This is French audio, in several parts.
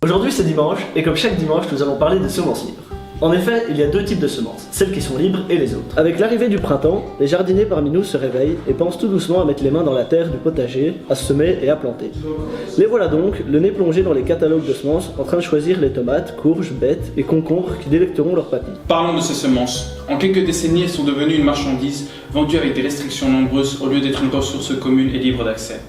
Aujourd'hui c'est dimanche et comme chaque dimanche nous allons parler des semences libres. En effet, il y a deux types de semences, celles qui sont libres et les autres. Avec l'arrivée du printemps, les jardiniers parmi nous se réveillent et pensent tout doucement à mettre les mains dans la terre du potager, à semer et à planter. Les voilà donc, le nez plongé dans les catalogues de semences, en train de choisir les tomates, courges, bêtes et concombres qui délecteront leur papy. Parlons de ces semences. En quelques décennies, elles sont devenues une marchandise vendue avec des restrictions nombreuses au lieu d'être une ressource commune et libre d'accès.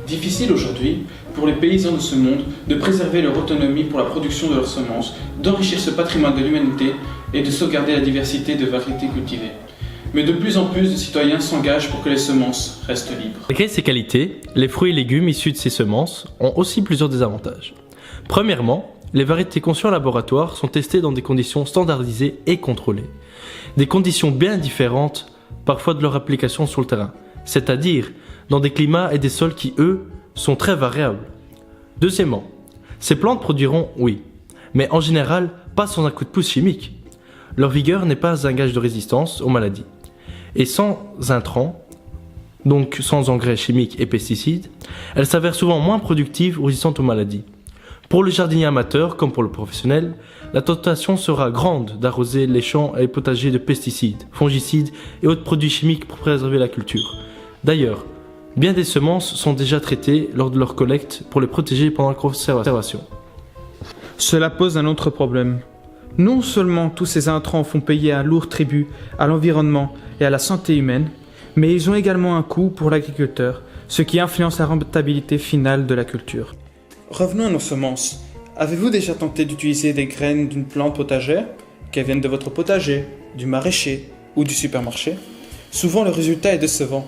Difficile aujourd'hui pour les paysans de ce monde de préserver leur autonomie pour la production de leurs semences, d'enrichir ce patrimoine de l'humanité et de sauvegarder la diversité de variétés cultivées. Mais de plus en plus de citoyens s'engagent pour que les semences restent libres. Malgré ces qualités, les fruits et légumes issus de ces semences ont aussi plusieurs désavantages. Premièrement, les variétés conçues en laboratoire sont testées dans des conditions standardisées et contrôlées. Des conditions bien différentes parfois de leur application sur le terrain, c'est-à-dire dans des climats et des sols qui, eux, sont très variables. Deuxièmement, ces plantes produiront, oui, mais en général pas sans un coup de pouce chimique. Leur vigueur n'est pas un gage de résistance aux maladies. Et sans intrants, donc sans engrais chimiques et pesticides, elles s'avèrent souvent moins productives ou résistantes aux maladies. Pour le jardinier amateur comme pour le professionnel, la tentation sera grande d'arroser les champs et les potagers de pesticides, fongicides et autres produits chimiques pour préserver la culture. D'ailleurs, bien des semences sont déjà traitées lors de leur collecte pour les protéger pendant la conservation. Cela pose un autre problème. Non seulement tous ces intrants font payer un lourd tribut à l'environnement et à la santé humaine, mais ils ont également un coût pour l'agriculteur, ce qui influence la rentabilité finale de la culture. Revenons à nos semences. Avez-vous déjà tenté d'utiliser des graines d'une plante potagère, qu'elles viennent de votre potager, du maraîcher ou du supermarché? Souvent le résultat est décevant.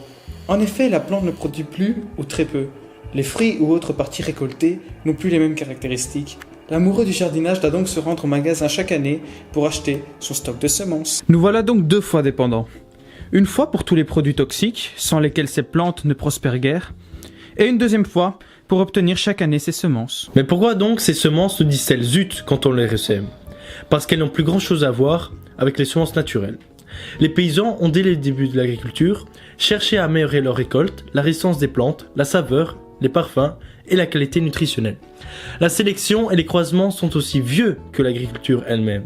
En effet, la plante ne produit plus ou très peu. Les fruits ou autres parties récoltées n'ont plus les mêmes caractéristiques. L'amoureux du jardinage doit donc se rendre au magasin chaque année pour acheter son stock de semences. Nous voilà donc deux fois dépendants. Une fois pour tous les produits toxiques, sans lesquels ces plantes ne prospèrent guère, et une deuxième fois pour obtenir chaque année ces semences. Mais pourquoi donc ces semences nous disent-elles zut quand on les ressème? Parce qu'elles n'ont plus grand chose à voir avec les semences naturelles. Les paysans ont dès les débuts de l'agriculture cherché à améliorer leur récolte, la résistance des plantes, la saveur, les parfums et la qualité nutritionnelle. La sélection et les croisements sont aussi vieux que l'agriculture elle-même.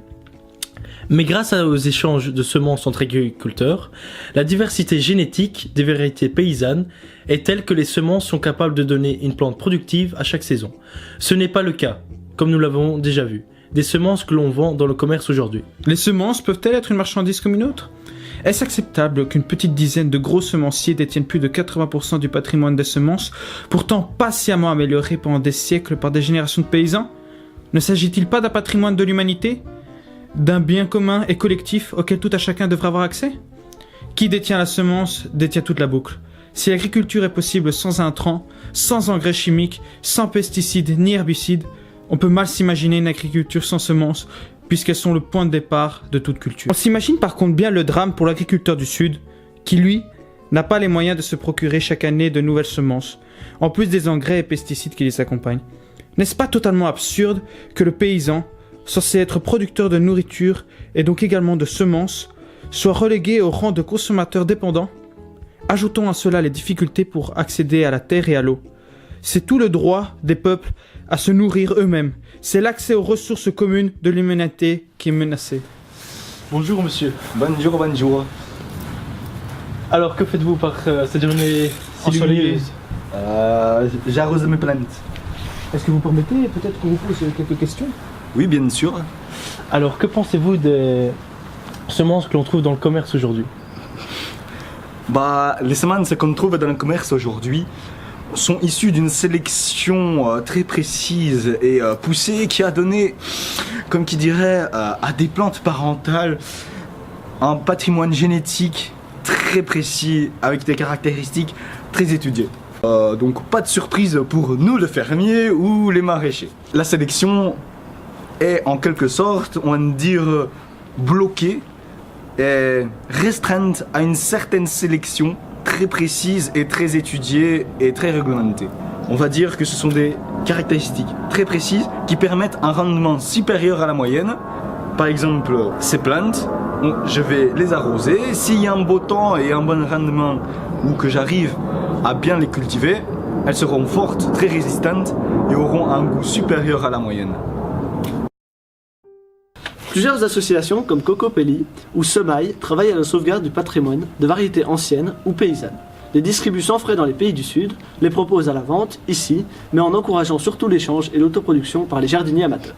Mais grâce aux échanges de semences entre agriculteurs, la diversité génétique des variétés paysannes est telle que les semences sont capables de donner une plante productive à chaque saison. Ce n'est pas le cas, comme nous l'avons déjà vu, des semences que l'on vend dans le commerce aujourd'hui. Les semences peuvent-elles être une marchandise comme une autre? Est-ce acceptable qu'une petite dizaine de gros semenciers détiennent plus de 80% du patrimoine des semences, pourtant patiemment amélioré pendant des siècles par des générations de paysans? Ne s'agit-il pas d'un patrimoine de l'humanité? D'un bien commun et collectif auquel tout à chacun devra avoir accès? Qui détient la semence détient toute la boucle. Si l'agriculture est possible sans intrants, sans engrais chimiques, sans pesticides ni herbicides, on peut mal s'imaginer une agriculture sans semences, puisqu'elles sont le point de départ de toute culture. On s'imagine par contre bien le drame pour l'agriculteur du Sud, qui lui, n'a pas les moyens de se procurer chaque année de nouvelles semences, en plus des engrais et pesticides qui les accompagnent. N'est-ce pas totalement absurde que le paysan, censé être producteur de nourriture et donc également de semences, soit relégué au rang de consommateur dépendant? Ajoutons à cela les difficultés pour accéder à la terre et à l'eau. C'est tout le droit des peuples à se nourrir eux-mêmes. C'est l'accès aux ressources communes de l'humanité qui est menacé. Bonjour monsieur. Bonjour, bonjour. Alors que faites-vous par cette journée si lumineuse? J'arrose mes plantes. Est-ce que vous permettez peut-être qu'on vous pose quelques questions? Oui, bien sûr. Alors que pensez-vous des semences que l'on trouve dans le commerce aujourd'hui? Les semences qu'on trouve dans le commerce aujourd'hui sont issues d'une sélection très précise et poussée qui a donné, comme qui dirait, à des plantes parentales un patrimoine génétique très précis avec des caractéristiques très étudiées. Donc pas de surprise pour nous les fermiers ou les maraîchers. La sélection est en quelque sorte, on va dire, bloquée et restreinte à une certaine sélection très précise et très étudiée et très réglementée. On va dire que ce sont des caractéristiques très précises qui permettent un rendement supérieur à la moyenne. Par exemple, ces plantes, je vais les arroser. S'il y a un beau temps et un bon rendement ou que j'arrive à bien les cultiver, Elles seront fortes, très résistantes et auront un goût supérieur à la moyenne. Plusieurs associations comme Cocopelli ou Semaille travaillent à la sauvegarde du patrimoine de variétés anciennes ou paysannes. Les distribuent sans frais dans les pays du Sud, les proposent à la vente ici, mais en encourageant surtout l'échange et l'autoproduction par les jardiniers amateurs.